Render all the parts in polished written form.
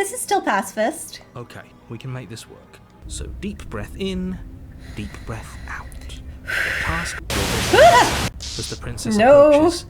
this is still pacifist. Okay, we can make this work. So deep breath in, deep breath out. The task as the princess approaches.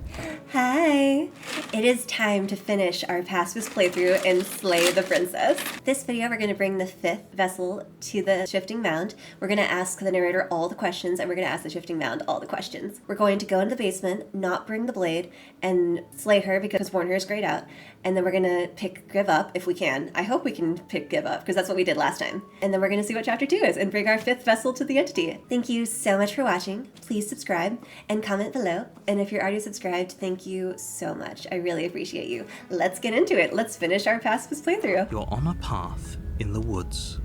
Hi! It is time to finish our Pacifist playthrough and slay the princess. This video, we're going to bring the 5th vessel to the Shifting Mound. We're going to ask the narrator all the questions, and we're going to ask the Shifting Mound all the questions. We're going to go into the basement, not bring the blade, and slay her because warn her is grayed out. And then we're going to pick give up if we can. I hope we can pick give up because that's what we did last time. And then we're going to see what chapter 2 is and bring our 5th vessel to the entity. Thank you so much for watching. Please subscribe and comment below. And if you're already subscribed, thank you so much. I really appreciate you. Let's get into it. Let's finish our Pacifist playthrough. You're on a path in the woods,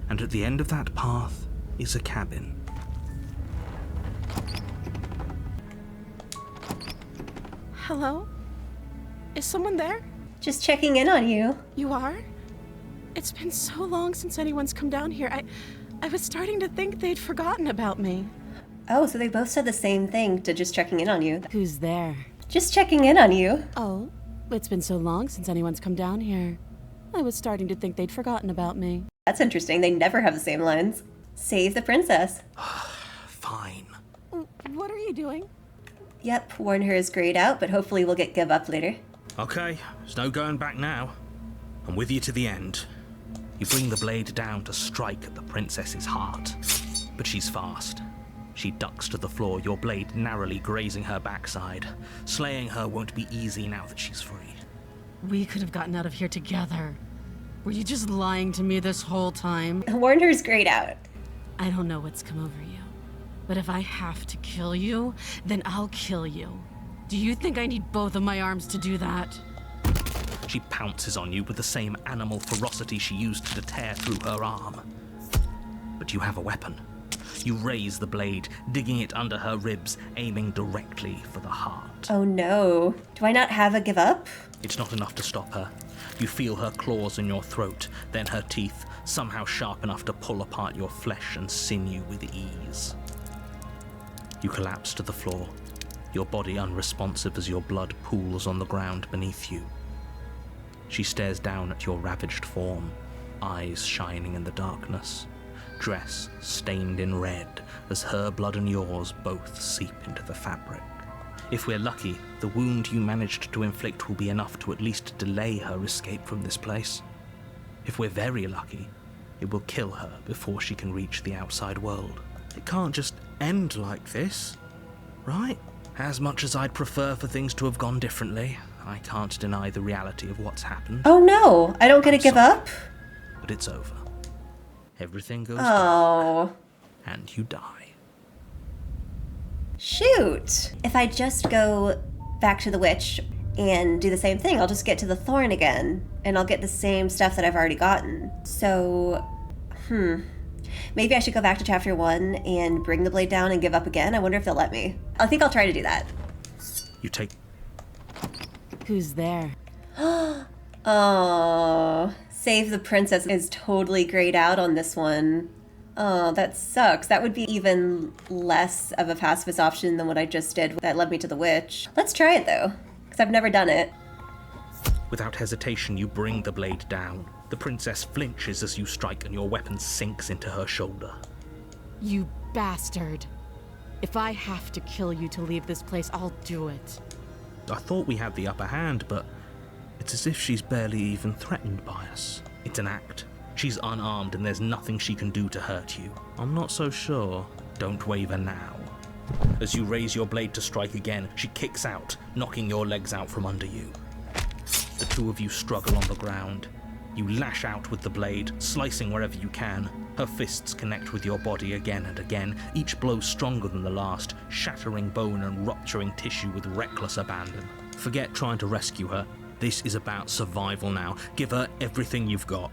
and at the end of that path is a cabin. Hello? Is someone there? Just checking in on you. You are? It's been so long since anyone's come down here. I was starting to think they'd forgotten about me. Oh, so they both said the same thing to just checking in on you. Who's there? Just checking in on you. Oh, it's been so long since anyone's come down here. I was starting to think they'd forgotten about me. That's interesting. They never have the same lines. Save the princess. Fine. What are you doing? Yep, warn her is grayed out, but hopefully we'll get give up later. Okay, there's no going back now. I'm with you to the end. You bring the blade down to strike at the princess's heart. But she's fast. She ducks to the floor, your blade narrowly grazing her backside. Slaying her won't be easy now that she's free. We could have gotten out of here together. Were you just lying to me this whole time? Warn her is grayed out. I don't know what's come over you, but if I have to kill you, then I'll kill you. Do you think I need both of my arms to do that? She pounces on you with the same animal ferocity she used to tear through her arm. But you have a weapon. You raise the blade, digging it under her ribs, aiming directly for the heart. Oh no. Do I not have a give up? It's not enough to stop her. You feel her claws in your throat, then her teeth, somehow sharp enough to pull apart your flesh and sinew with ease. You collapse to the floor, your body unresponsive as your blood pools on the ground beneath you. She stares down at your ravaged form, eyes shining in the darkness, dress stained in red as her blood and yours both seep into the fabric. If we're lucky, the wound you managed to inflict will be enough to at least delay her escape from this place. If we're very lucky, it will kill her before she can reach the outside world. It can't just end like this, right? As much as I'd prefer for things to have gone differently, I can't deny the reality of what's happened. Oh no, I don't get to give up? But it's over. Everything goes dark, and you die. Shoot! If I just go back to the witch and do the same thing, I'll just get to the thorn again, and I'll get the same stuff that I've already gotten. So, maybe I should go back to chapter 1 and bring the blade down and give up again. I wonder if they'll let me. I think I'll try to do that. You take... Who's there? Oh, save the princess is totally grayed out on this one. Oh, that sucks. That would be even less of a pacifist option than what I just did that led me to the witch. Let's try it though, because I've never done it. Without hesitation, you bring the blade down. The princess flinches as you strike and your weapon sinks into her shoulder. You bastard. If I have to kill you to leave this place, I'll do it. I thought we had the upper hand, but it's as if she's barely even threatened by us. It's an act. She's unarmed and there's nothing she can do to hurt you. I'm not so sure. Don't waver now. As you raise your blade to strike again, she kicks out, knocking your legs out from under you. The two of you struggle on the ground. You lash out with the blade, slicing wherever you can. Her fists connect with your body again and again, each blow stronger than the last, shattering bone and rupturing tissue with reckless abandon. Forget trying to rescue her. This is about survival now. Give her everything you've got.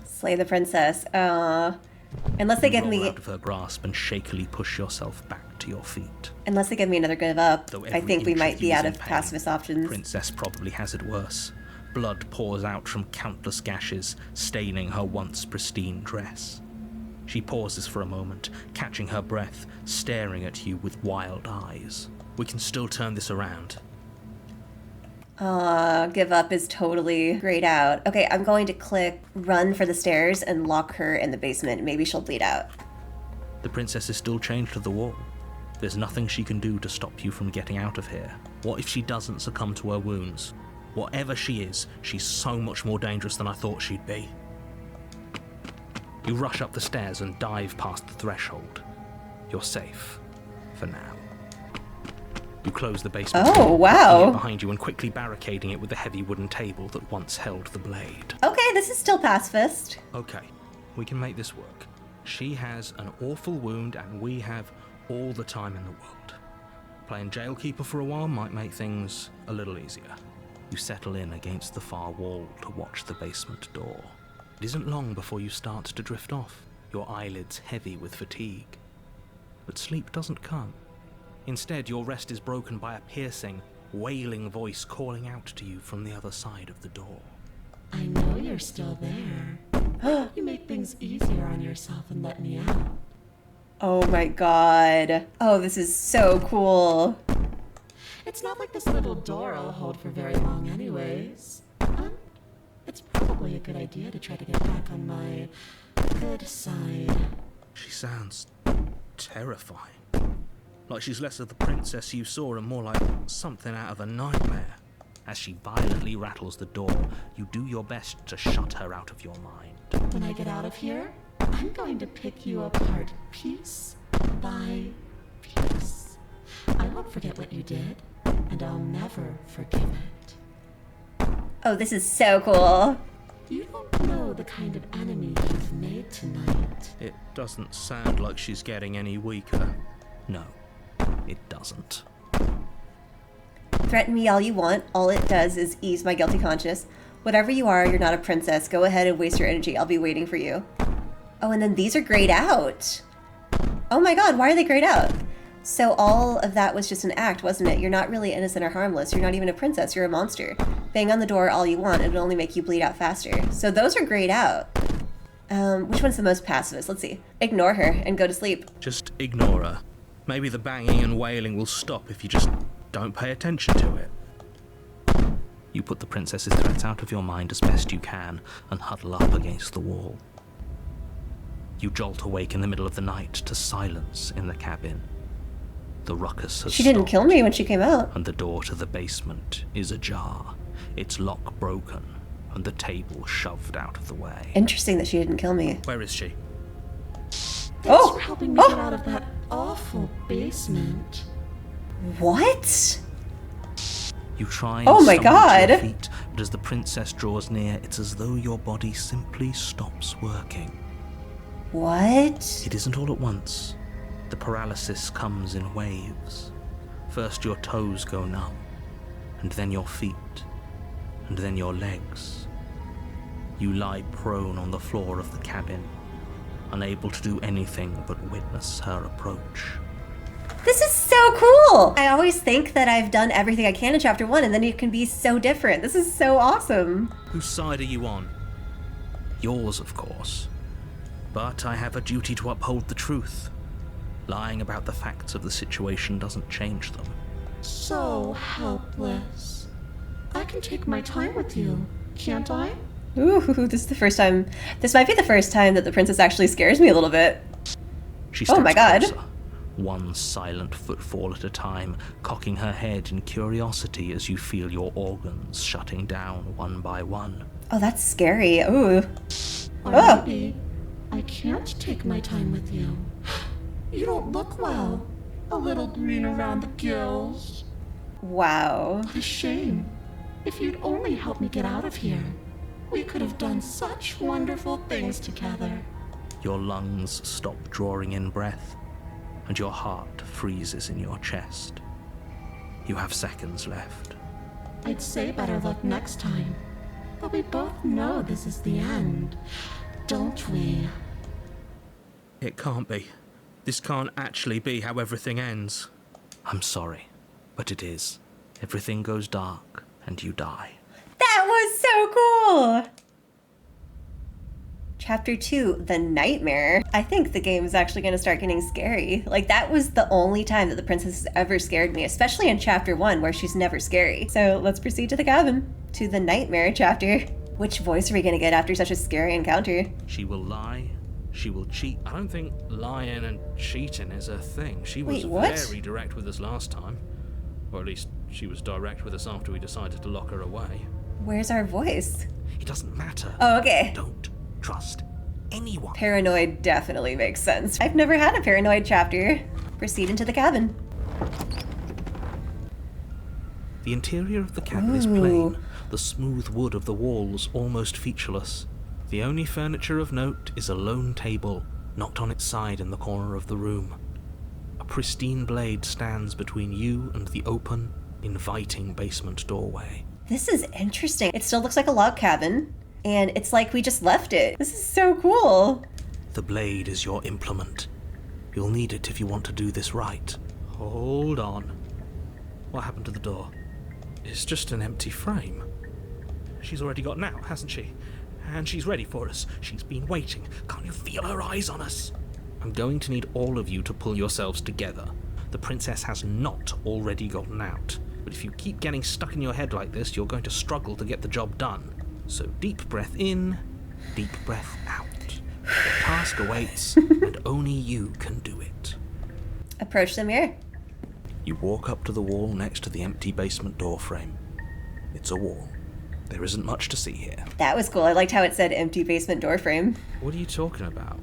Slay the princess. Unless they give Roll me... out of her grasp and shakily push yourself back to your feet. Unless they give me another give up, Though I every think we inch might of be you is out in of pain, pacifist options. Princess probably has it worse. Blood pours out from countless gashes, staining her once pristine dress. She pauses for a moment, catching her breath, staring at you with wild eyes. We can still turn this around. Give up is totally grayed out. Okay, I'm going to click run for the stairs and lock her in the basement. Maybe she'll bleed out. The princess is still chained to the wall. There's nothing she can do to stop you from getting out of here. What if she doesn't succumb to her wounds? Whatever she is, she's so much more dangerous than I thought she'd be. You rush up the stairs and dive past the threshold. You're safe. For now. You close the basement Oh, wow. behind you and quickly barricading it with the heavy wooden table that once held the blade. Okay, this is still pacifist. Okay, we can make this work. She has an awful wound and we have all the time in the world. Playing jailkeeper for a while might make things a little easier. You settle in against the far wall to watch the basement door. It isn't long before you start to drift off, your eyelids heavy with fatigue. But sleep doesn't come. Instead, your rest is broken by a piercing, wailing voice calling out to you from the other side of the door. I know you're still there. You make things easier on yourself and let me out. Oh my god. Oh, this is so cool. It's not like this little door will hold for very long anyways. It's probably a good idea to try to get back on my good side. She sounds terrifying. Like she's less of the princess you saw and more like something out of a nightmare. As she violently rattles the door, you do your best to shut her out of your mind. When I get out of here, I'm going to pick you apart piece by piece. I won't forget what you did, and I'll never forgive it. Oh, this is so cool. You don't know the kind of enemy you've made tonight. It doesn't sound like she's getting any weaker. No, it doesn't. Threaten me all you want. All it does is ease my guilty conscience. Whatever you are, you're not a princess. Go ahead and waste your energy. I'll be waiting for you. Oh, and then these are grayed out. Oh my god, why are they grayed out? So all of that was just an act, wasn't it? You're not really innocent or harmless. You're not even a princess. You're a monster. Bang on the door all you want. It'll only make you bleed out faster. So those are grayed out. Which one's the most pacifist? Let's see. Ignore her and go to sleep. Just ignore her. Maybe the banging and wailing will stop if you just don't pay attention to it. You put the princess's threats out of your mind as best you can and huddle up against the wall. You jolt awake in the middle of the night to silence in the cabin. The ruckus has She didn't stopped, kill me when she came out. and the door to the basement is ajar, its lock broken, and the table shoved out of the way. Interesting that she didn't kill me. Where is she? Thanks Oh! for helping me get out of that awful basement. What? You try and Oh my stumble to your God. feet, but as the princess draws near, it's as though your body simply stops working. What? It isn't all at once. The paralysis comes in waves. First your toes go numb, and then your feet, and then your legs. You lie prone on the floor of the cabin, unable to do anything but witness her approach. This is so cool! I always think that I've done everything I can in chapter 1 and then it can be so different. This is so awesome. Whose side are you on? Yours, of course. But I have a duty to uphold the truth. Lying about the facts of the situation doesn't change them. So helpless. I can take my time with you, can't I? Ooh, this is the first time. This might be the first time that the princess actually scares me a little bit. She Oh steps my God. closer, one silent footfall at a time, cocking her head in curiosity as you feel your organs shutting down one by one. Oh, that's scary. Ooh. Or Oh. maybe I can't take my time with you. You don't look well. A little green around the gills. Wow. What a shame. If you'd only helped me get out of here, we could have done such wonderful things together. Your lungs stop drawing in breath, and your heart freezes in your chest. You have seconds left. I'd say better luck next time. But we both know this is the end, don't we? It can't be. This can't actually be how everything ends. I'm sorry, but it is. Everything goes dark, and you die. That was so cool! Chapter 2, The Nightmare. I think the game is actually going to start getting scary. Like, that was the only time that the princess has ever scared me, especially in Chapter 1, where she's never scary. So let's proceed to the cabin, to the Nightmare chapter. Which voice are we going to get after such a scary encounter? She will lie. She will cheat. I don't think lying and cheating is her thing. She was very direct with us last time. Or at least she was direct with us after we decided to lock her away. Where's our voice? It doesn't matter. Oh, okay. Don't trust anyone. Paranoid definitely makes sense. I've never had a paranoid chapter. Proceed into the cabin. The interior of the cabin is plain, the smooth wood of the walls almost featureless. The only furniture of note is a lone table, knocked on its side in the corner of the room. A pristine blade stands between you and the open, inviting basement doorway. This is interesting. It still looks like a log cabin, and it's like we just left it. This is so cool. The blade is your implement. You'll need it if you want to do this right. Hold on. What happened to the door? It's just an empty frame. She's already gotten out, hasn't she? And she's ready for us. She's been waiting. Can't you feel her eyes on us? I'm going to need all of you to pull yourselves together. The princess has not already gotten out. But if you keep getting stuck in your head like this, you're going to struggle to get the job done. So deep breath in, deep breath out. The task awaits, and only you can do it. Approach the mirror. You walk up to the wall next to the empty basement door frame. It's a wall. There isn't much to see here. That was cool. I liked how it said empty basement door frame. What are you talking about?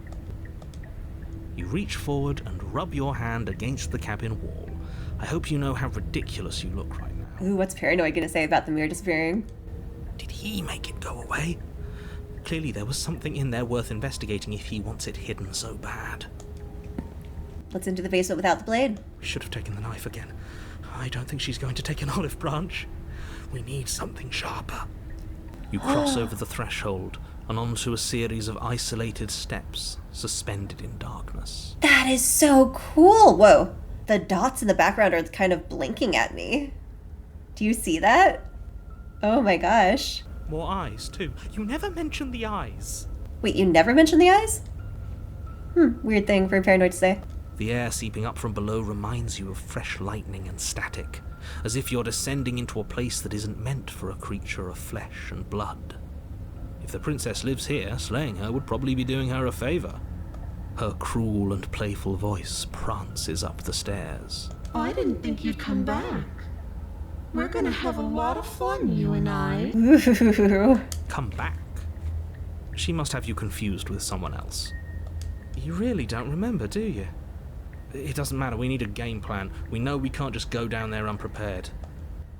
You reach forward and rub your hand against the cabin wall. I hope you know how ridiculous you look right now. Ooh, what's Paranoid gonna say about the mirror disappearing? Did he make it go away? Clearly there was something in there worth investigating if he wants it hidden so bad. Let's into the basement without the blade. We should have taken the knife again. I don't think she's going to take an olive branch. We need something sharper. You cross over the threshold and onto a series of isolated steps suspended in darkness. That is so cool! Whoa. The dots in the background are kind of blinking at me. Do you see that? Oh my gosh. More eyes, too. You never mentioned the eyes. Wait, you never mentioned the eyes? Weird thing for Paranoid to say. The air seeping up from below reminds you of fresh lightning and static, as if you're descending into a place that isn't meant for a creature of flesh and blood. If the princess lives here, slaying her would probably be doing her a favor. Her cruel and playful voice prances up the stairs. I didn't think you'd come back. We're gonna have a lot of fun, you and I. Ooh. Come back? She must have you confused with someone else. You really don't remember, do you? It doesn't matter, we need a game plan. We know we can't just go down there unprepared.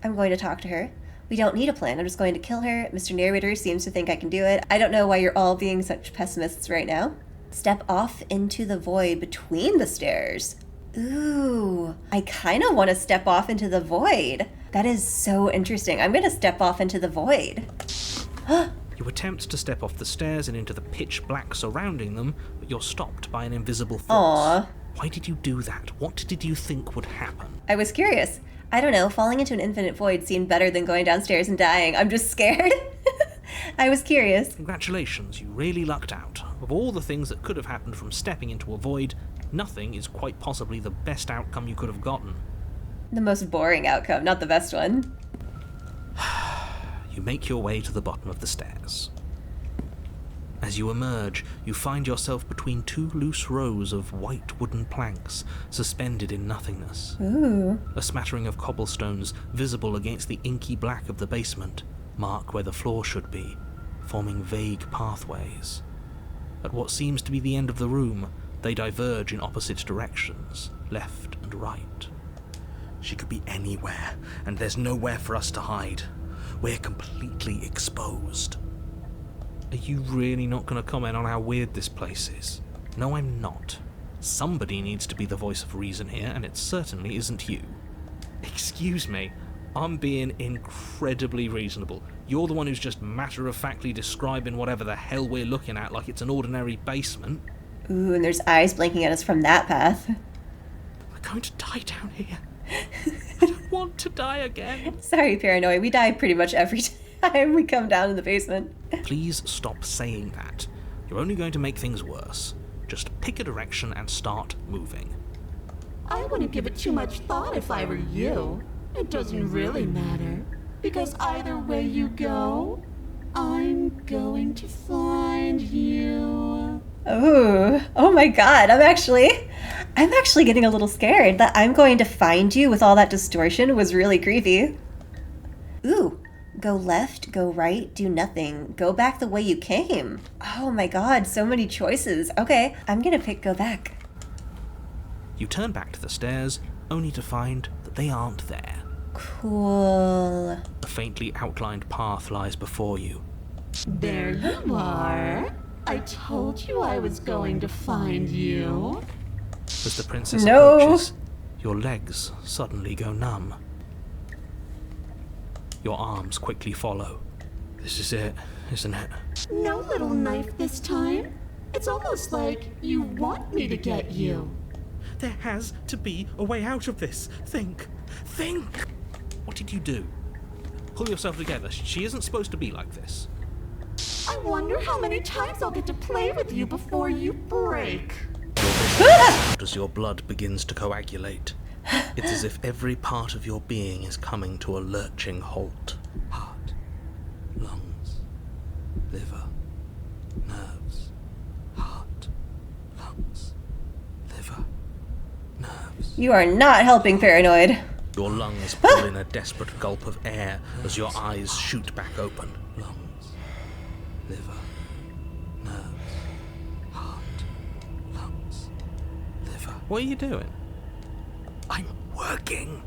I'm going to talk to her. We don't need a plan. I'm just going to kill her. Mr. Narrator seems to think I can do it. I don't know why you're all being such pessimists right now. Step off into the void between the stairs. Ooh, I kind of want to step off into the void. That is so interesting. I'm going to step off into the void. You attempt to step off the stairs and into the pitch black surrounding them, but you're stopped by an invisible force. Aww. Why did you do that? What did you think would happen? I was curious. I don't know, falling into an infinite void seemed better than going downstairs and dying. I'm just scared. I was curious. Congratulations, you really lucked out. Of all the things that could have happened from stepping into a void, nothing is quite possibly the best outcome you could have gotten. The most boring outcome, not the best one. You make your way to the bottom of the stairs. As you emerge, you find yourself between two loose rows of white wooden planks, suspended in nothingness. Ooh. A smattering of cobblestones, visible against the inky black of the basement, mark where the floor should be, forming vague pathways. At what seems to be the end of the room, they diverge in opposite directions, left and right. She could be anywhere, and there's nowhere for us to hide. We're completely exposed. Are you really not going to comment on how weird this place is? No, I'm not. Somebody needs to be the voice of reason here, and it certainly isn't you. Excuse me, I'm being incredibly reasonable. You're the one who's just matter-of-factly describing whatever the hell we're looking at like it's an ordinary basement. Ooh, and there's eyes blinking at us from that path. We're going to die down here. I don't want to die again. Sorry, Paranoid. We die pretty much every time we come down in the basement. Please stop saying that. You're only going to make things worse. Just pick a direction and start moving. I wouldn't give it too much thought if I were you. It doesn't really matter, because either way you go, I'm going to find you. Oh my god, I'm actually getting a little scared. That I'm going to find you with all that distortion was really creepy. Ooh, go left, go right, do nothing. Go back the way you came. Oh my god, so many choices. Okay, I'm gonna pick go back. You turn back to the stairs, only to find that they aren't there. Cool. A faintly outlined path lies before you. There you are. I told you I was going to find you. As the princess No. approaches, your legs suddenly go numb. Your arms quickly follow. This is it, isn't it? No little knife this time. It's almost like you want me to get you. There has to be a way out of this. Think! What did you do? Pull yourself together. She isn't supposed to be like this. I wonder how many times I'll get to play with you before you break. As your blood begins to coagulate, it's as if every part of your being is coming to a lurching halt. Heart, lungs, liver, nerves. Heart, lungs, liver, nerves. You are not helping, Paranoid. Your lungs pull in a desperate gulp of air as your eyes shoot back open. Lungs, liver, nerves, heart, lungs, liver. What are you doing? I'm working.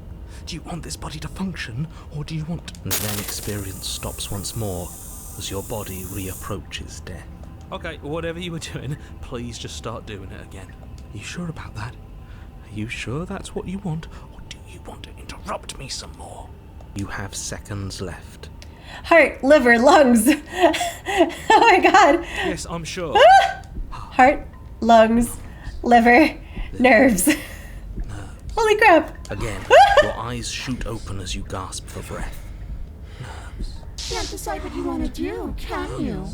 Do you want this body to function, or do you want... And then experience stops once more as your body reapproaches death. Okay, whatever you were doing, please just start doing it again. Are you sure about that? Are you sure that's what you want, or do you want to interrupt me some more? You have seconds left. Heart, liver, lungs. Oh my god. Yes, I'm sure. Heart, lungs, liver, nerves. Holy crap. Again, your eyes shoot open as you gasp for breath. Can't decide what you want to do, can you?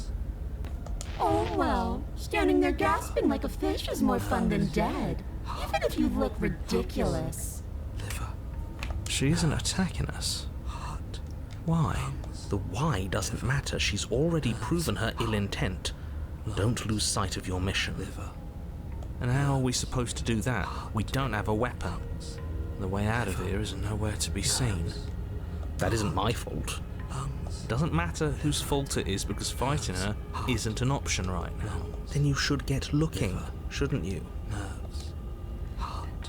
Oh well, standing there gasping like a fish is more fun than dead, even if you look ridiculous. Liver. She isn't attacking us. Why? The why doesn't matter. She's already proven her ill intent. Don't lose sight of your mission. And how are we supposed to do that? We don't have a weapon. The way out of here is nowhere to be seen. That isn't my fault. It doesn't matter whose fault it is, because fighting her isn't an option right now. Then you should get looking, shouldn't you?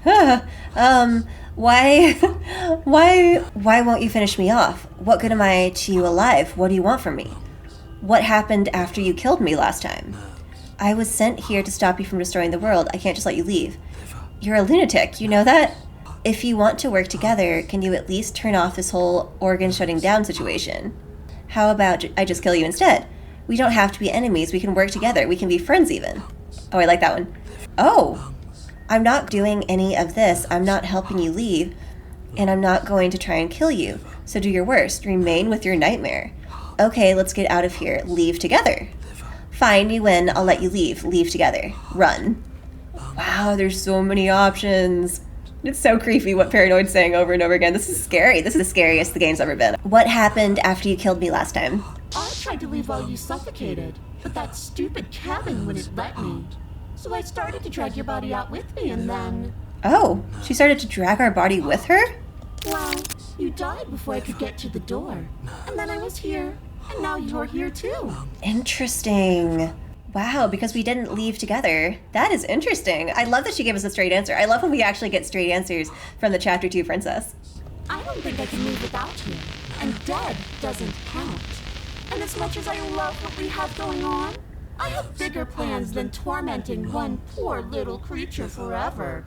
Why won't you finish me off? What good am I to you alive? What do you want from me? What happened after you killed me last time? I was sent here to stop you from destroying the world. I can't just let you leave. You're a lunatic, you know that? If you want to work together, can you at least turn off this whole organ shutting down situation? How about I just kill you instead? We don't have to be enemies. We can work together. We can be friends even. Oh, I like that one. Oh, I'm not doing any of this. I'm not helping you leave, and I'm not going to try and kill you. So do your worst. Remain with your nightmare. Okay, let's get out of here. Leave together. Fine, you win. I'll let you leave. Leave together. Run. Wow, there's so many options. It's so creepy what Paranoid's saying over and over again. This is scary. This is the scariest the game's ever been. What happened after you killed me last time? I tried to leave while you suffocated, but that stupid cabin wouldn't let me. So I started to drag your body out with me, and then... Oh, she started to drag our body with her? Well, you died before I could get to the door. And then I was here, and now you're here too. Interesting. Wow, because we didn't leave together. That is interesting. I love that she gave us a straight answer. I love when we actually get straight answers from the Chapter 2 princess. I don't think I can live without you, and dead doesn't count. And as much as I love what we have going on, I have bigger plans than tormenting one poor little creature forever.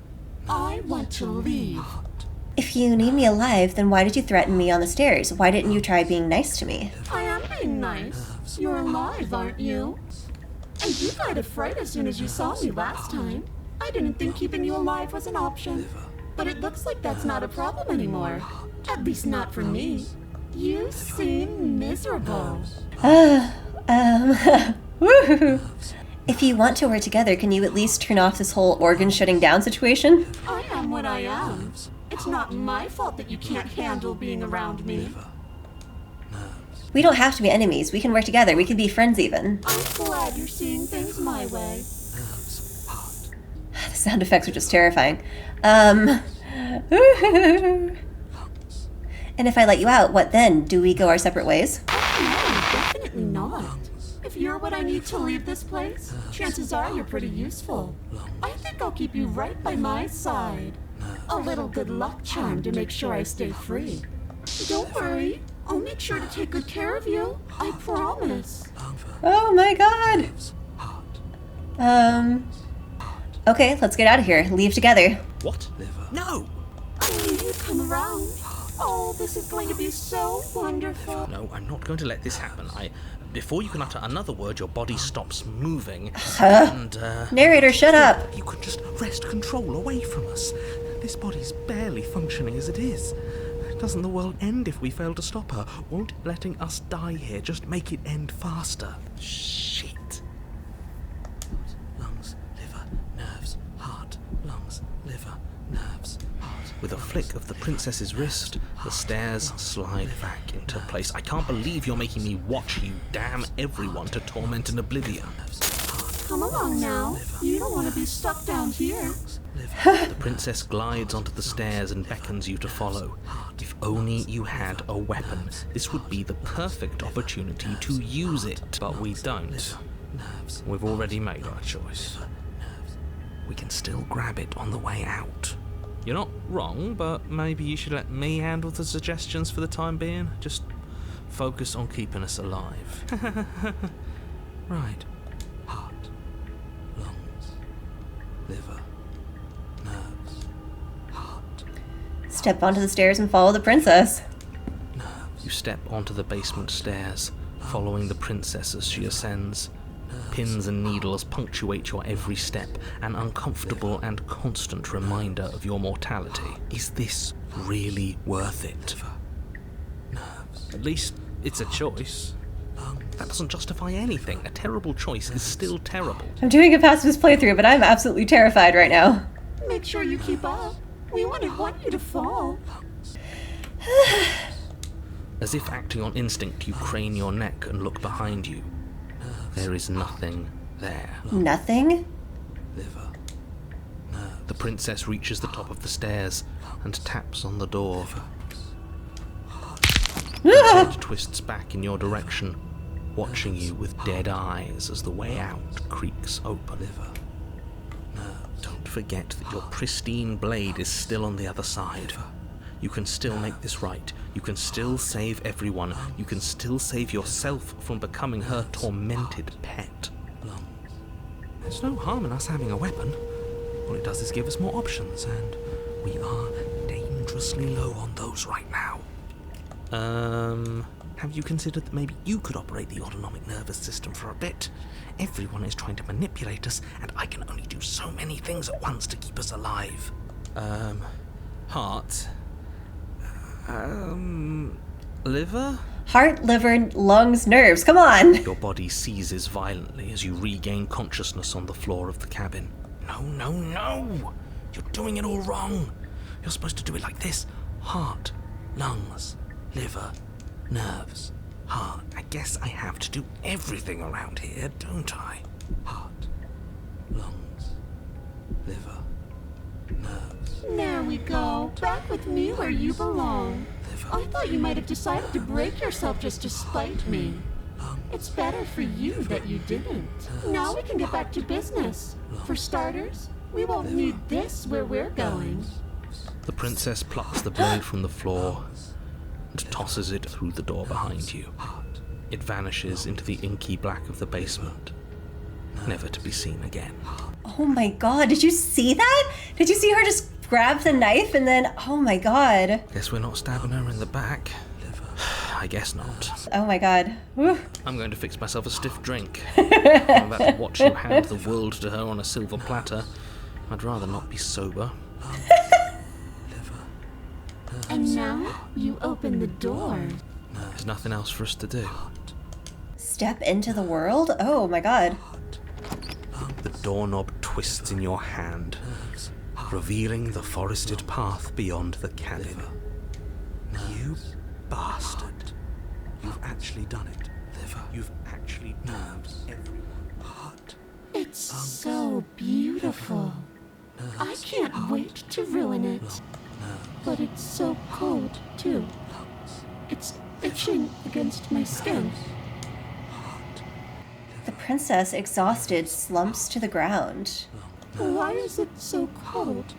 I want to leave. If you need me alive, then why did you threaten me on the stairs? Why didn't you try being nice to me? I am being nice. You're alive, aren't you? And you died of fright as soon as you saw me last time. I didn't think keeping you alive was an option. But it looks like that's not a problem anymore. At least not for me. You seem miserable. Woohoo. If you want to work together, can you at least turn off this whole organ shutting down situation? I am what I am. It's not my fault that you can't handle being around me. We don't have to be enemies. We can work together. We can be friends even. I'm glad you're seeing things my way. The sound effects are just terrifying. And if I let you out, what then? Do we go our separate ways? No, definitely not. If you're what I need to leave this place, chances are you're pretty useful. I think I'll keep you right by my side. A little good luck charm to make sure I stay free. Don't worry, I'll make sure to take good care of you. I promise. Oh my god. Okay, let's get out of here. Leave together. What? No! I knew you'd come around. Oh, this is going to be so wonderful. No, I'm not going to let this happen. Before you can utter another word, your body stops moving. Narrator, shut up. You could just wrest control away from us. This body's barely functioning as it is. Doesn't the world end if we fail to stop her? Won't letting us die here just make it end faster? Shit. Lungs, liver, nerves, heart. Lungs, liver, nerves, heart. With a flick of the princess's wrist, the stairs slide back into place. I can't believe you're making me watch you damn everyone to torment and oblivion. Come along now. You don't want to be stuck down here. The princess glides onto the stairs and beckons you to follow. If only you had a weapon, this would be the perfect opportunity to use it. But we don't. We've already made our choice. We can still grab it on the way out. You're not wrong, but maybe you should let me handle the suggestions for the time being. Just focus on keeping us alive. Right. Heart, lungs, liver, nerves, heart. Step onto the stairs and follow the princess. You step onto the basement stairs, following the princess as she ascends. Pins and needles punctuate your every step, an uncomfortable and constant reminder of your mortality. Is this really worth it? At least it's a choice. That doesn't justify anything. A terrible choice is still terrible. I'm doing a pacifist playthrough, but I'm absolutely terrified right now. Make sure you keep up. We wouldn't want you to fall. As if acting on instinct, you crane your neck and look behind you. There is nothing there. Nothing? The princess reaches the top of the stairs and taps on the door. Her head twists back in your direction, watching you with dead eyes as the way out creaks open. Don't forget that your pristine blade is still on the other side. You can still make this right. You can still save everyone. You can still save yourself from becoming her tormented pet. There's no harm in us having a weapon. All it does is give us more options, and we are dangerously low on those right now. Have you considered that maybe you could operate the autonomic nervous system for a bit? Everyone is trying to manipulate us, and I can only do so many things at once to keep us alive. Heart? Liver? Heart, liver, lungs, nerves. Come on. Your body seizes violently as you regain consciousness on the floor of the cabin. No, no, no! You're doing it all wrong. You're supposed to do it like this. Heart, lungs, liver, nerves, heart. I guess I have to do everything around here, don't I? Heart, lungs, liver, nerves. There we go. Back with me where you belong. I thought you might have decided to break yourself just to spite me. It's better for you that you didn't. Now we can get back to business. For starters, we won't need this where we're going. The princess plucks the blade from the floor and tosses it through the door behind you. It vanishes into the inky black of the basement, never to be seen again. Oh my god, did you see that? Did you see her just grab the knife and then, oh my god. Guess we're not stabbing her in the back. I guess not. Oh my god. Whew. I'm going to fix myself a stiff drink. I'm about to watch you hand the world to her on a silver platter. I'd rather not be sober. And now you open the door. There's nothing else for us to do. Step into the world? Oh my god. doorknob twists in your hand, revealing the forested path beyond the cabin. You bastard. You've actually done it. You've actually nerves. Everyone. Heart. It's so beautiful. I can't wait to ruin it. But it's so cold, too. It's itching against my skin. The princess, exhausted, slumps to the ground. Why is it so cold?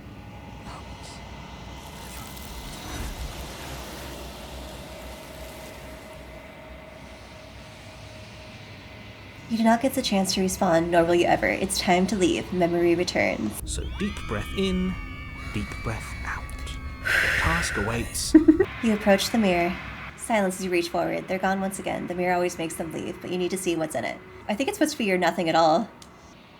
You do not get the chance to respond, nor will you ever. It's time to leave. Memory returns. So deep breath in, deep breath out. The task awaits. You approach the mirror. Silence as you reach forward. They're gone once again. The mirror always makes them leave, but you need to see what's in it. I think it's supposed to be you're nothing at all.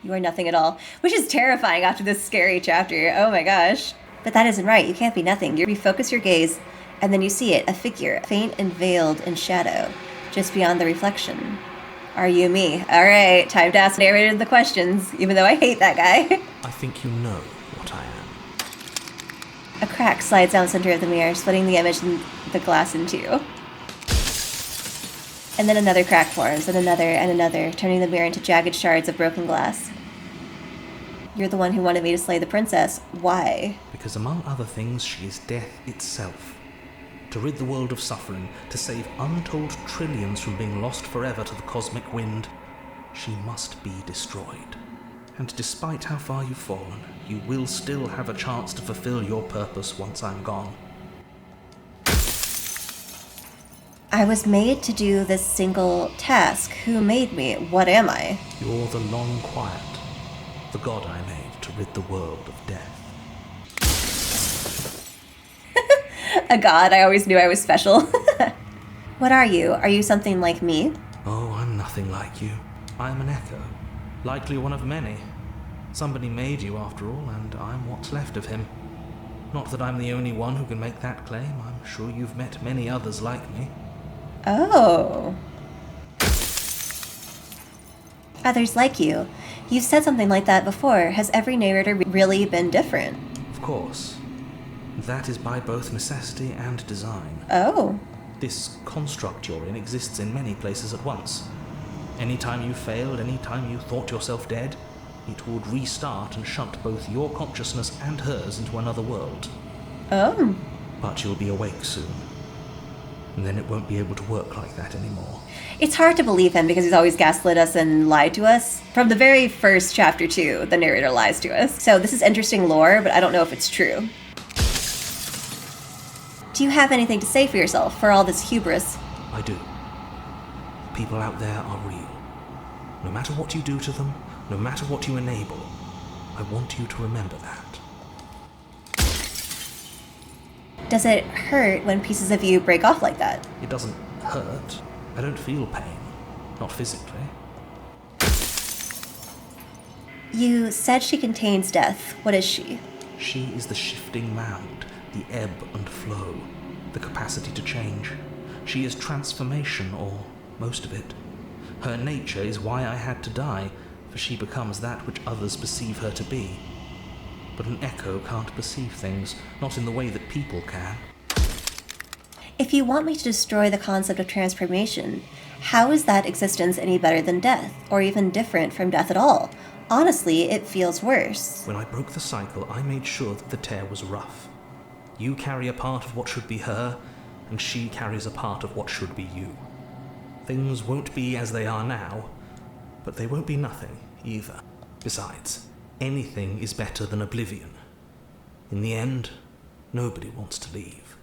You are nothing at all. Which is terrifying after this scary chapter. Oh my gosh. But that isn't right. You can't be nothing. You refocus your gaze, and then you see it. A figure, faint and veiled in shadow, just beyond the reflection. Are you me? Alright, time to ask Narrator the questions, even though I hate that guy. I think you know what I am. A crack slides down the center of the mirror, splitting the image and the glass in two. And then another crack forms, and another, turning the mirror into jagged shards of broken glass. You're the one who wanted me to slay the princess. Why? Because among other things, she is death itself. To rid the world of suffering, to save untold trillions from being lost forever to the cosmic wind, she must be destroyed. And despite how far you've fallen, you will still have a chance to fulfill your purpose once I'm gone. I was made to do this single task. Who made me? What am I? You're the long quiet, the god I made to rid the world of death. A god, I always knew I was special. What are you? Are you something like me? Oh, I'm nothing like you. I'm an echo, likely one of many. Somebody made you after all, and I'm what's left of him. Not that I'm the only one who can make that claim. I'm sure you've met many others like me. Oh. Others like you. You've said something like that before. Has every narrator really been different? Of course. That is by both necessity and design. Oh. This construct you're in exists in many places at once. Anytime you failed, anytime you thought yourself dead, it would restart and shunt both your consciousness and hers into another world. Oh. But you'll be awake soon. And then it won't be able to work like that anymore. It's hard to believe him because he's always gaslit us and lied to us. From the very first chapter 2, the narrator lies to us. So this is interesting lore, but I don't know if it's true. Do you have anything to say for yourself, for all this hubris? I do. People out there are real. No matter what you do to them, no matter what you enable, I want you to remember that. Does it hurt when pieces of you break off like that? It doesn't hurt. I don't feel pain. Not physically. You said she contains death. What is she? She is the shifting mound, the ebb and flow, the capacity to change. She is transformation, or most of it. Her nature is why I had to die, for she becomes that which others perceive her to be. But an echo can't perceive things, not in the way that people can. If you want me to destroy the concept of transformation, how is that existence any better than death, or even different from death at all? Honestly, it feels worse. When I broke the cycle, I made sure that the tear was rough. You carry a part of what should be her, and she carries a part of what should be you. Things won't be as they are now, but they won't be nothing either. Besides, anything is better than oblivion. In the end, nobody wants to leave.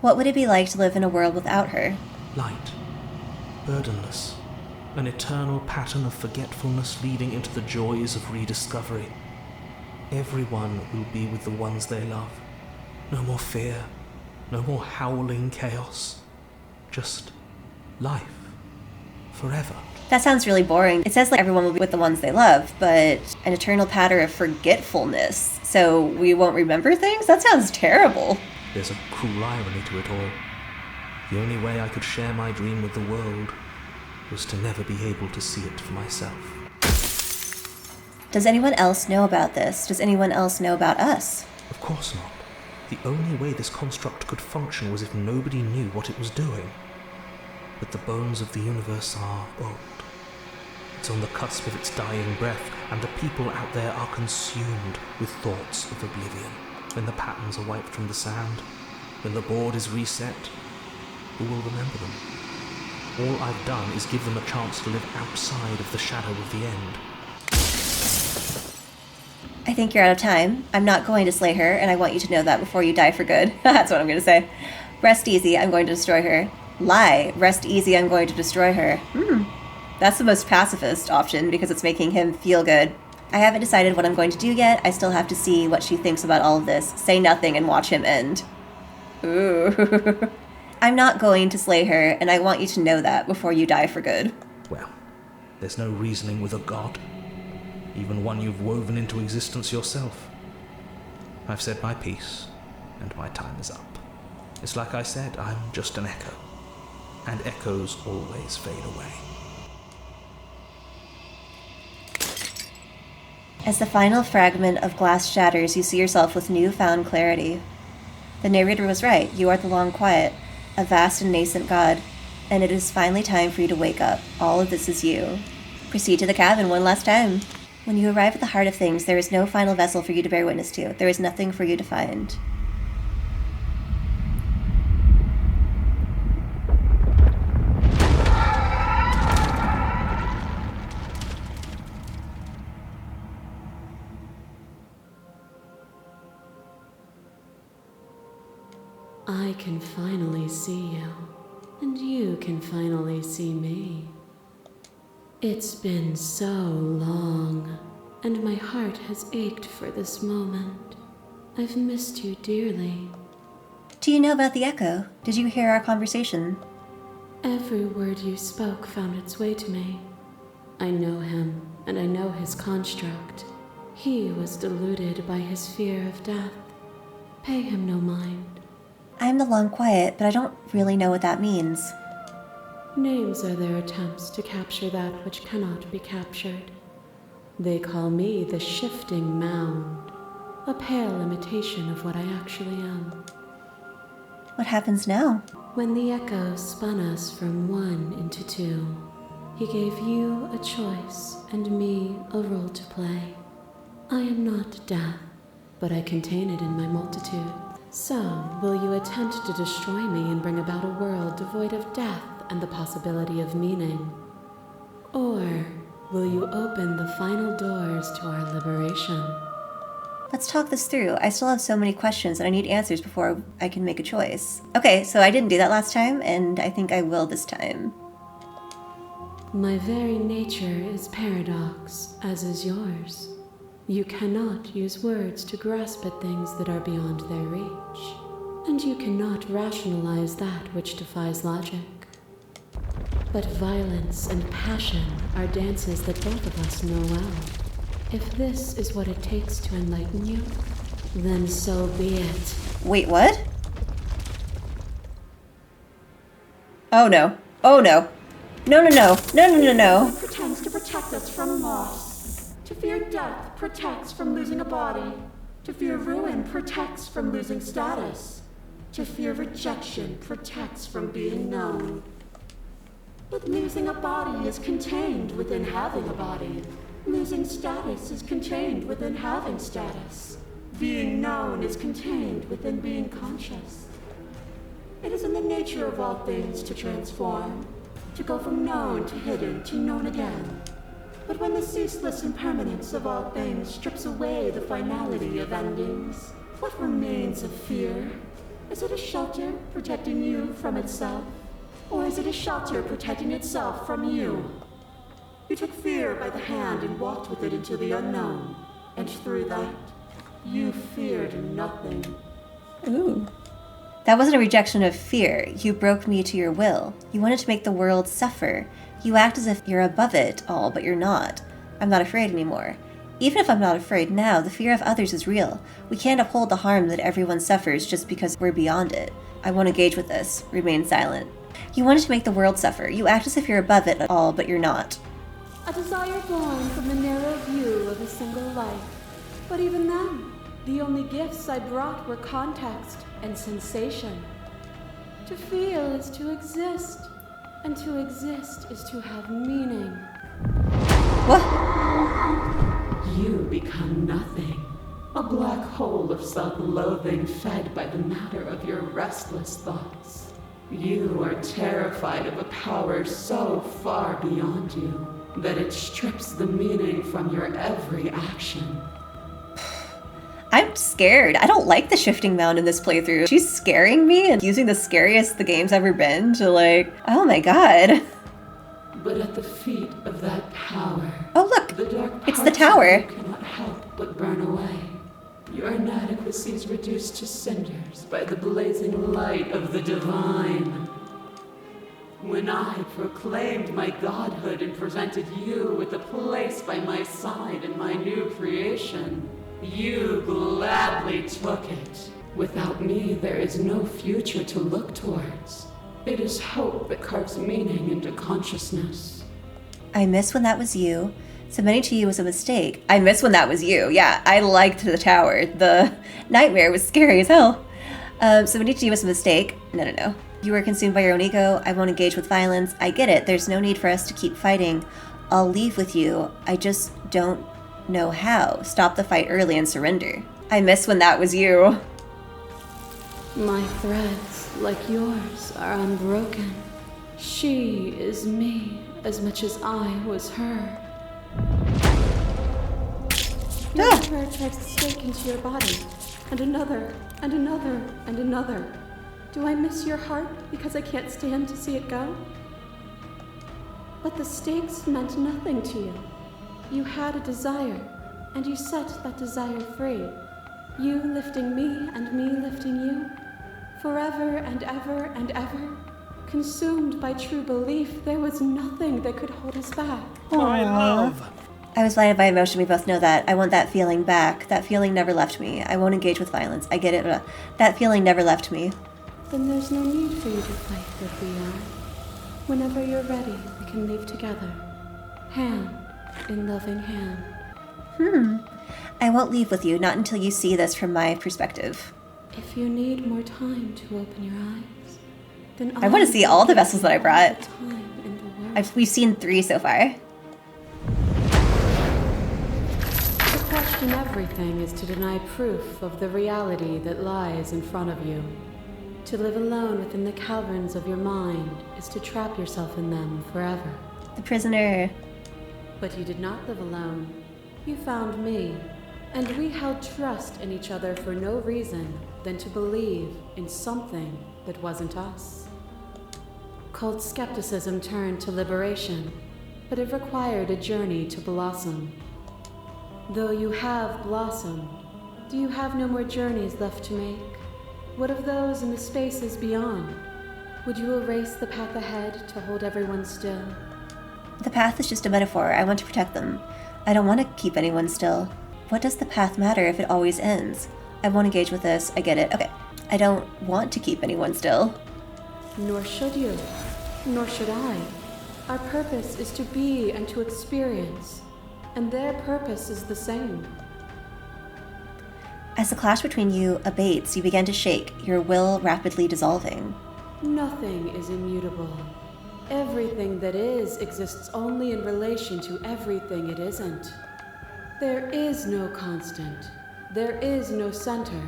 What would it be like to live in a world without her? Light, burdenless, an eternal pattern of forgetfulness leading into the joys of rediscovery. Everyone will be with the ones they love. No more fear, no more howling chaos. Just life. Forever. That sounds really boring. It says like everyone will be with the ones they love, but an eternal pattern of forgetfulness. So we won't remember things? That sounds terrible. There's a cruel irony to it all. The only way I could share my dream with the world was to never be able to see it for myself. Does anyone else know about this? Does anyone else know about us? Of course not. The only way this construct could function was if nobody knew what it was doing. But the bones of the universe are old. It's on the cusp of its dying breath, and the people out there are consumed with thoughts of oblivion. When the patterns are wiped from the sand, when the board is reset, who will remember them? All I've done is give them a chance to live outside of the shadow of the end. I think you're out of time. I'm not going to slay her, and I want you to know that before you die for good. That's what I'm going to say. Rest easy, I'm going to destroy her. Lie. Rest easy, I'm going to destroy her. That's the most pacifist option because it's making him feel good. I haven't decided what I'm going to do yet. I still have to see what she thinks about all of this. Say nothing and watch him end. Ooh. I'm not going to slay her, and I want you to know that before you die for good. Well, there's no reasoning with a god. Even one you've woven into existence yourself. I've said my piece, and my time is up. It's like I said, I'm just an echo. And echoes always fade away. As the final fragment of glass shatters, you see yourself with newfound clarity. The narrator was right. You are the Long Quiet, a vast and nascent god, and it is finally time for you to wake up. All of this is you. Proceed to the cabin one last time. When you arrive at the heart of things, there is no final vessel for you to bear witness to. There is nothing for you to find. I can finally see you, and you can finally see me. It's been so long, and my heart has ached for this moment. I've missed you dearly. Do you know about the echo? Did you hear our conversation? Every word you spoke found its way to me. I know him, and I know his construct. He was deluded by his fear of death. Pay him no mind. I'm the Long Quiet, but I don't really know what that means. Names are their attempts to capture that which cannot be captured. They call me the Shifting Mound, a pale imitation of what I actually am. What happens now? When the echo spun us from one into two, he gave you a choice and me a role to play. I am not death, but I contain it in my multitude. So, will you attempt to destroy me and bring about a world devoid of death and the possibility of meaning? Or will you open the final doors to our liberation? Let's talk this through. I still have so many questions and I need answers before I can make a choice. Okay, so I didn't do that last time, and I think I will this time. My very nature is paradox, as is yours. You cannot use words to grasp at things that are beyond their reach, and you cannot rationalize that which defies logic. But violence and passion are dances that both of us know well. If this is what it takes to enlighten you, then so be it. Wait, what? Oh no. Oh no. No, no, no. No, no, no, no. Pretends to protect us from loss. To fear death protects from losing a body. To fear ruin protects from losing status. To fear rejection protects from being known. But losing a body is contained within having a body. Losing status is contained within having status. Being known is contained within being conscious. It is in the nature of all things to transform, to go from known to hidden to known again. But when the ceaseless impermanence of all things strips away the finality of endings, what remains of fear? Is it a shelter protecting you from itself? Or is it a shelter protecting itself from you? You took fear by the hand and walked with it into the unknown, and through that, you feared nothing. Ooh. That wasn't a rejection of fear. You broke me to your will. You wanted to make the world suffer. You act as if you're above it all, but you're not. I'm not afraid anymore. Even if I'm not afraid now, the fear of others is real. We can't uphold the harm that everyone suffers just because we're beyond it. I won't engage with this. Remain silent. You wanted to make the world suffer. You act as if you're above it all, but you're not. A desire born from the narrow view of a single life. But even then, the only gifts I brought were context and sensation. To feel is to exist, and to exist is to have meaning. What? You become nothing. A black hole of self-loathing fed by the matter of your restless thoughts. You are terrified of a power so far beyond you that it strips the meaning from your every action. I'm scared. I don't like the Shifting Mound in this playthrough. She's scaring me and using the scariest the game's ever been to like, oh my god. But at the feet of that power, Oh look, the dark it's the parts tower. of you cannot help but burn away. Your inadequacies reduced to cinders by the blazing light of the divine. When I proclaimed my godhood and presented you with a place by my side in my new creation, you gladly took it. Without me, there is no future to look towards. It is hope that carves meaning into consciousness. I miss when that was you. Submitting to you was a mistake. I miss when that was you. Yeah, I liked the tower. The nightmare was scary as hell. Submitting to you was a mistake. No. You were consumed by your own ego. I won't engage with violence. I get it. There's no need for us to keep fighting. I'll leave with you. I just don't know how. Stop the fight early and surrender. I miss when that was you. My threads, like yours, are unbroken. She is me as much as I was her. Your terror tries to stake into your body, and another, and another, and another. Do I miss your heart because I can't stand to see it go? But the stakes meant nothing to you. You had a desire, and you set that desire free. You lifting me and me lifting you. Forever and ever and ever. Consumed by true belief, there was nothing that could hold us back. My love! I was blinded by emotion, we both know that. I want that feeling back. That feeling never left me. I won't engage with violence. I get it. That feeling never left me. Then there's no need for you to fight with we are. Whenever you're ready, we can leave together. Hand in loving hand. I won't leave with you, not until you see this from my perspective. If you need more time to open your eyes, then I want to see all the vessels that I brought. Time in the world. We've seen 3 so far. To question everything is to deny proof of the reality that lies in front of you. To live alone within the caverns of your mind is to trap yourself in them forever. The prisoner. But you did not live alone. You found me, and we held trust in each other for no reason than to believe in something that wasn't us. Cold skepticism turned to liberation, but it required a journey to blossom. Though you have blossomed, do you have no more journeys left to make? What of those in the spaces beyond? Would you erase the path ahead to hold everyone still? The path is just a metaphor. I want to protect them. I don't want to keep anyone still. What does the path matter if it always ends? I won't engage with this. I get it. Okay. I don't want to keep anyone still. Nor should you. Nor should I. Our purpose is to be and to experience. And their purpose is the same. As the clash between you abates, you begin to shake, your will rapidly dissolving. Nothing is immutable. Everything that is exists only in relation to everything it isn't. There is no constant. There is no center.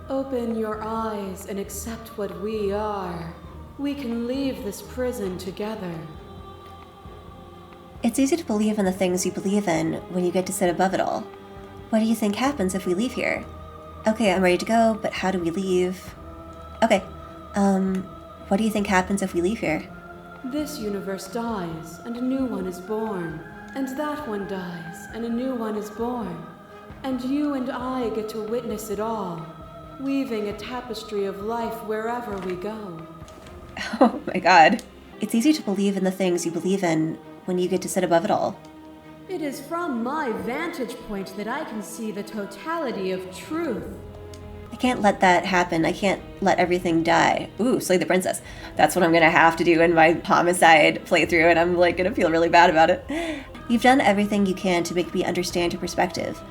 Open your eyes and accept what we are. We can leave this prison together. It's easy to believe in the things you believe in when you get to sit above it all. What do you think happens if we leave here? Okay, I'm ready to go, but how do we leave? Okay, what do you think happens if we leave here? This universe dies, and a new one is born. And that one dies, and a new one is born. And you and I get to witness it all, weaving a tapestry of life wherever we go. Oh my god. It's easy to believe in the things you believe in when you get to sit above it all. It is from my vantage point that I can see the totality of truth. I can't let that happen. I can't let everything die. Ooh, slay the princess. That's what I'm gonna have to do in my homicide playthrough, and I'm like gonna feel really bad about it. You've done everything you can to make me understand your perspective,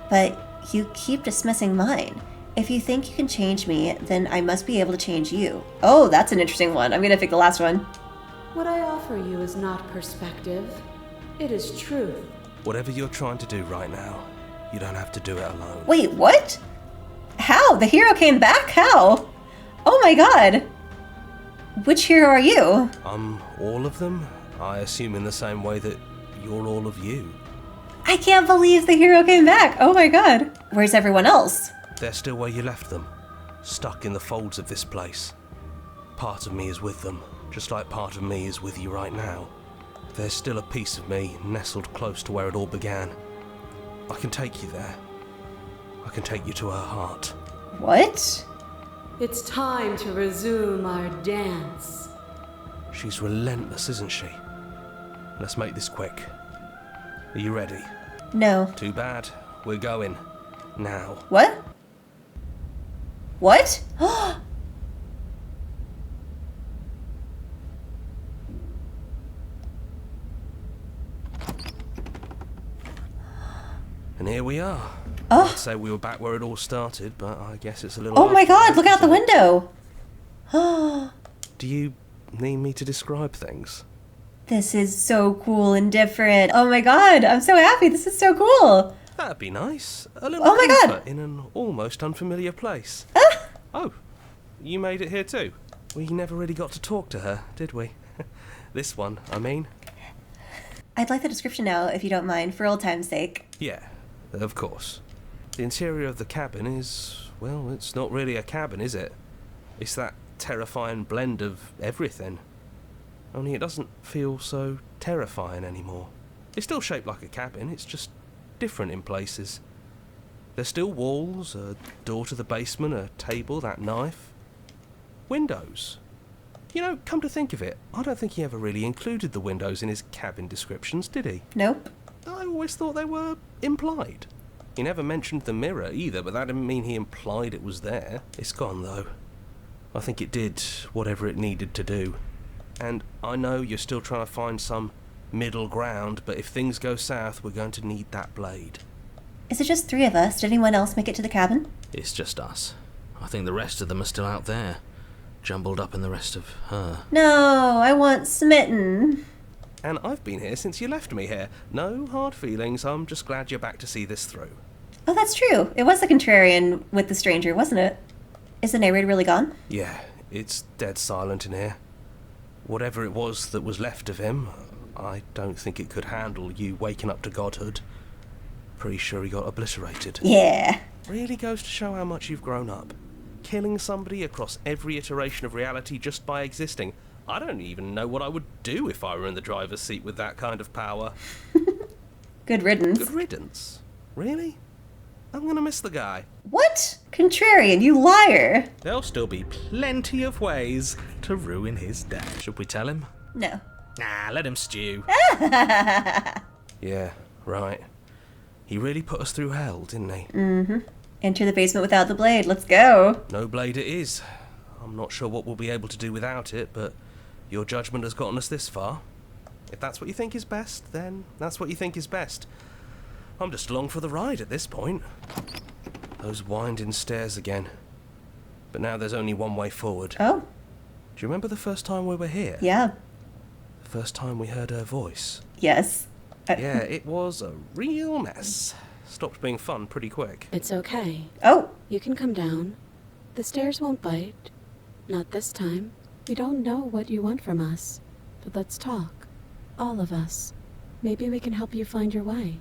but you keep dismissing mine. If you think you can change me, then I must be able to change you. Oh, that's an interesting one. I'm gonna pick the last one. What I offer you is not perspective. It is truth. Whatever you're trying to do right now, you don't have to do it alone. Wait, what? How? The hero came back? How? Oh my god. Which hero are you? I'm all of them, I assume in the same way that you're all of you. I can't believe the hero came back. Oh my god. Where's everyone else? They're still where you left them, stuck in the folds of this place. Part of me is with them, just like part of me is with you right now. There's still a piece of me nestled close to where it all began. I can take you there. I can take you to her heart. What? It's time to resume our dance. She's relentless, isn't she? Let's make this quick. Are you ready? No. Too bad. We're going. Now. What? What? And here we are. Oh. I'd say we were back where it all started, but I guess it's a little... Oh my after god, that, look out the isn't it? window. Do you need me to describe things? This is so cool and different. Oh my god, I'm so happy. This is so cool. That'd be nice. A little Oh my God. comfort in an almost unfamiliar place. Ah. Oh, you made it here too. We never really got to talk to her, did we? This one, I mean. I'd like the description now, if you don't mind, for old time's sake. Yeah, of course. The interior of the cabin is, well, it's not really a cabin, is it? It's that terrifying blend of everything. Only it doesn't feel so terrifying anymore. It's still shaped like a cabin, it's just different in places. There's still walls, a door to the basement, a table, that knife. Windows. You know, come to think of it, I don't think he ever really included the windows in his cabin descriptions, did he? Nope. I always thought they were implied. He never mentioned the mirror either, but that didn't mean he implied it was there. It's gone, though. I think it did whatever it needed to do. And I know you're still trying to find some middle ground, but if things go south, we're going to need that blade. Is it just 3 of us? Did anyone else make it to the cabin? It's just us. I think the rest of them are still out there, jumbled up in the rest of her. No, I want Smitten. And I've been here since you left me here. No hard feelings, I'm just glad you're back to see this through. Oh, that's true. It was the contrarian with the stranger, wasn't it? Is the narrator really gone? Yeah, it's dead silent in here. Whatever it was that was left of him, I don't think it could handle you waking up to godhood. Pretty sure he got obliterated. Yeah. Really goes to show how much you've grown up. Killing somebody across every iteration of reality just by existing. I don't even know what I would do if I were in the driver's seat with that kind of power. Good riddance. Good riddance. Really? I'm gonna miss the guy. What? Contrarian, you liar. There'll still be plenty of ways to ruin his day. Should we tell him? No. Nah, let him stew. Yeah, right. He really put us through hell, didn't he? Enter the basement without the blade. Let's go. No blade it is. I'm not sure what we'll be able to do without it, but your judgment has gotten us this far. If that's what you think is best, then that's what you think is best. I'm just along for the ride at this point. Those winding stairs again. But now there's only one way forward. Oh, Do you remember the first time we were here? yeah. The first time we heard her voice? Yes. Yeah, it was a real mess. Stopped being fun pretty quick. It's okay. Oh, You can come down. The stairs won't bite. Not this time. We don't know what you want from us. But let's talk. All of us. Maybe we can help you find your way.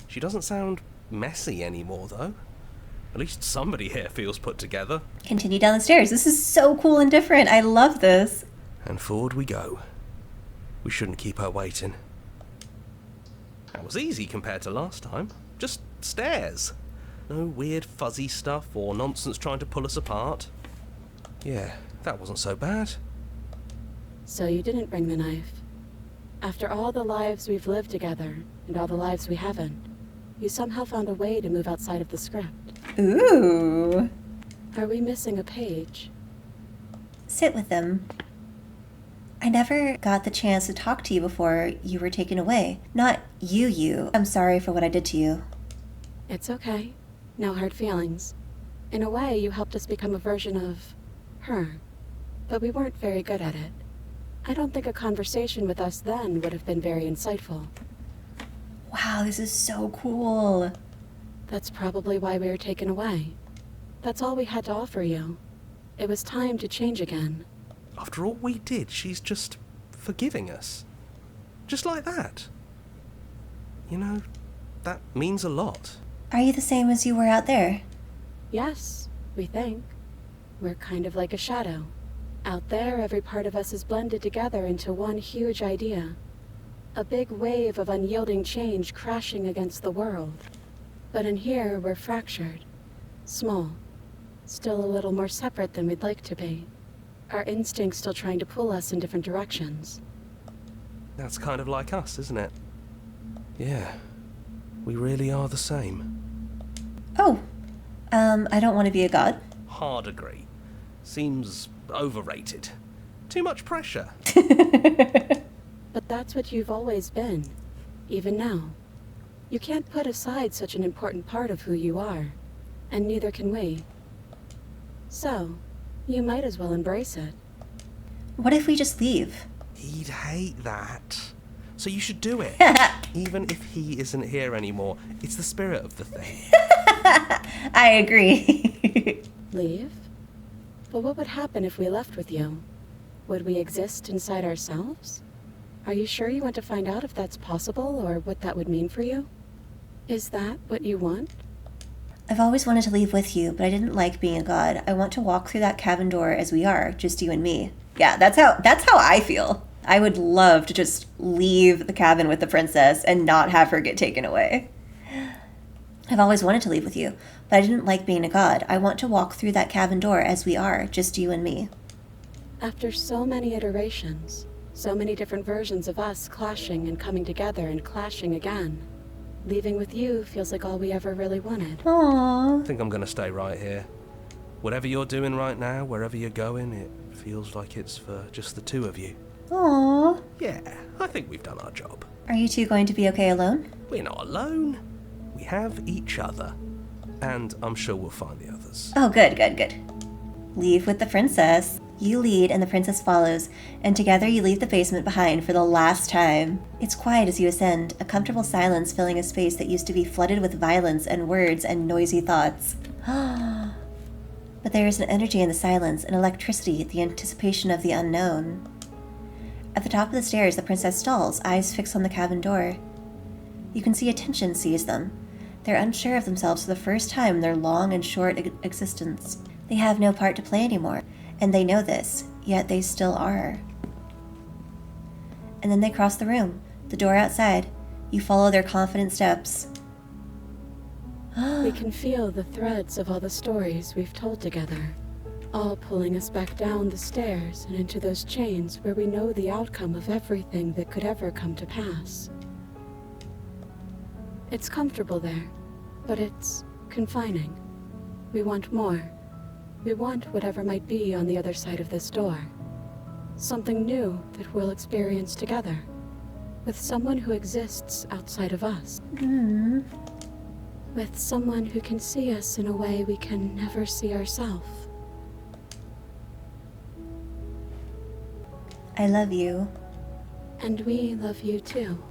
She doesn't sound messy anymore, though. At least somebody here feels put together. continue down the stairs. This is so cool and different. I love this. And forward we go. We shouldn't keep her waiting. That was easy compared to last time. Just stairs. No weird fuzzy stuff or nonsense trying to pull us apart. Yeah, that wasn't so bad. So you didn't bring the knife. After all the lives we've lived together, and all the lives we haven't, you somehow found a way to move outside of the script. Ooh. Are we missing a page? Sit with them. I never got the chance to talk to you before you were taken away. Not you. I'm sorry for what I did to you. It's okay. No hard feelings. In a way, you helped us become a version of her. But we weren't very good at it. I don't think a conversation with us then would have been very insightful. Wow, this is so cool. That's probably why we were taken away. That's all we had to offer you. It was time to change again. After all we did, she's just forgiving us. Just like that. You know, that means a lot. Are you the same as you were out there? Yes, we think. We're kind of like a shadow. Out there, every part of us is blended together into one huge idea. A big wave of unyielding change crashing against the world. But in here, we're fractured. Small. Still a little more separate than we'd like to be. Our instincts still trying to pull us in different directions. That's kind of like us, isn't it? Yeah. We really are the same. Oh, I don't want to be a god. Hard agree. Seems overrated. Too much pressure. But that's what you've always been. Even now. You can't put aside such an important part of who you are. And neither can we. So, you might as well embrace it. What if we just leave? He'd hate that. So you should do it. Even if he isn't here anymore. It's the spirit of the thing. I agree. Leave? But what would happen if we left with you? Would we exist inside ourselves? Are you sure you want to find out if that's possible or what that would mean for you? Is that what you want? I've always wanted to leave with you, but I didn't like being a god. I want to walk through that cabin door as we are, just you and me. Yeah, that's how I feel. I would love to just leave the cabin with the princess and not have her get taken away. I've always wanted to leave with you, but I didn't like being a god. I want to walk through that cabin door as we are, just you and me. After so many iterations, so many different versions of us clashing and coming together and clashing again, leaving with you feels like all we ever really wanted. Aww. I think I'm gonna stay right here. Whatever you're doing right now, wherever you're going, it feels like it's for just the two of you. Aww. Yeah, I think we've done our job. Are you two going to be okay alone? We're not alone. We have each other. And I'm sure we'll find the others. Oh, good. Leave with the princess. You lead and the princess follows, and together you leave the basement behind for the last time. It's quiet as you ascend, a comfortable silence filling a space that used to be flooded with violence and words and noisy thoughts. But there is an energy in the silence, an electricity, the anticipation of the unknown. At the top of the stairs, the princess stalls, eyes fixed on the cabin door. You can see a tension seize them. They're unsure of themselves for the first time in their long and short existence. They have no part to play anymore, and they know this, yet they still are. And then they cross the room, the door outside. You follow their confident steps. We can feel the threads of all the stories we've told together, all pulling us back down the stairs and into those chains where we know the outcome of everything that could ever come to pass. It's comfortable there, but it's confining. We want more. We want whatever might be on the other side of this door. Something new that we'll experience together, with someone who exists outside of us. With someone who can see us in a way we can never see ourselves. I love you. And we love you too.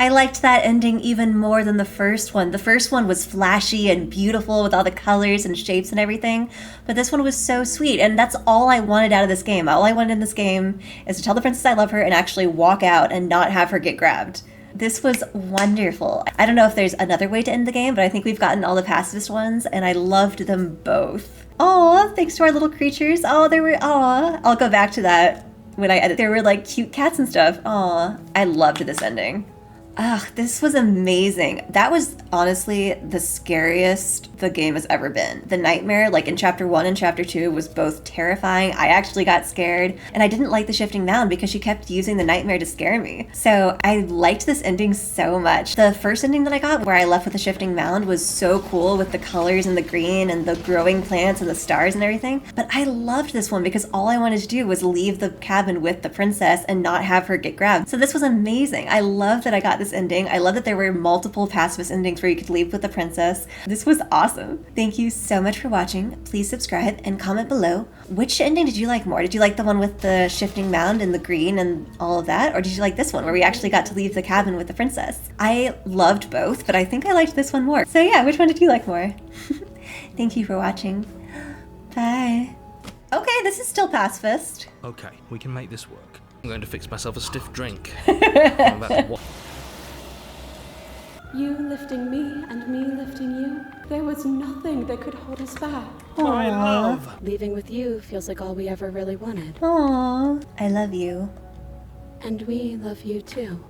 I liked that ending even more than the first one. The first one was flashy and beautiful with all the colors and shapes and everything, but this one was so sweet, and that's all I wanted out of this game. All I wanted in this game is to tell the princess I love her and actually walk out and not have her get grabbed. This was wonderful. I don't know if there's another way to end the game, but I think we've gotten all the pacifist ones, and I loved them both. Aw, thanks to our little creatures. I'll go back to that when I edit. There were like cute cats and stuff. Aw, I loved this ending. This was amazing. That was honestly the scariest the game has ever been. The nightmare, like in chapter 1 and chapter 2, was both terrifying. I actually got scared, and I didn't like the Shifting Mound because she kept using the nightmare to scare me. So I liked this ending so much. The first ending that I got, where I left with the Shifting Mound, was so cool with the colors and the green and the growing plants and the stars and everything. But I loved this one because all I wanted to do was leave the cabin with the princess and not have her get grabbed. So this was amazing. I love that I got this ending. I love that there were multiple pacifist endings where you could leave with the princess. This was awesome. Thank you so much for watching. Please subscribe and comment below. Which ending did you like more? Did you like the one with the Shifting Mound and the green and all of that? Or did you like this one where we actually got to leave the cabin with the princess? I loved both, but I think I liked this one more. So yeah, which one did you like more? Thank you for watching. Bye. Okay, this is still pacifist. Okay, we can make this work. I'm going to fix myself a stiff drink. I'm about to You lifting me and me lifting you. There was nothing that could hold us back. My love! Leaving with you feels like all we ever really wanted. Aww, I love you. And we love you too.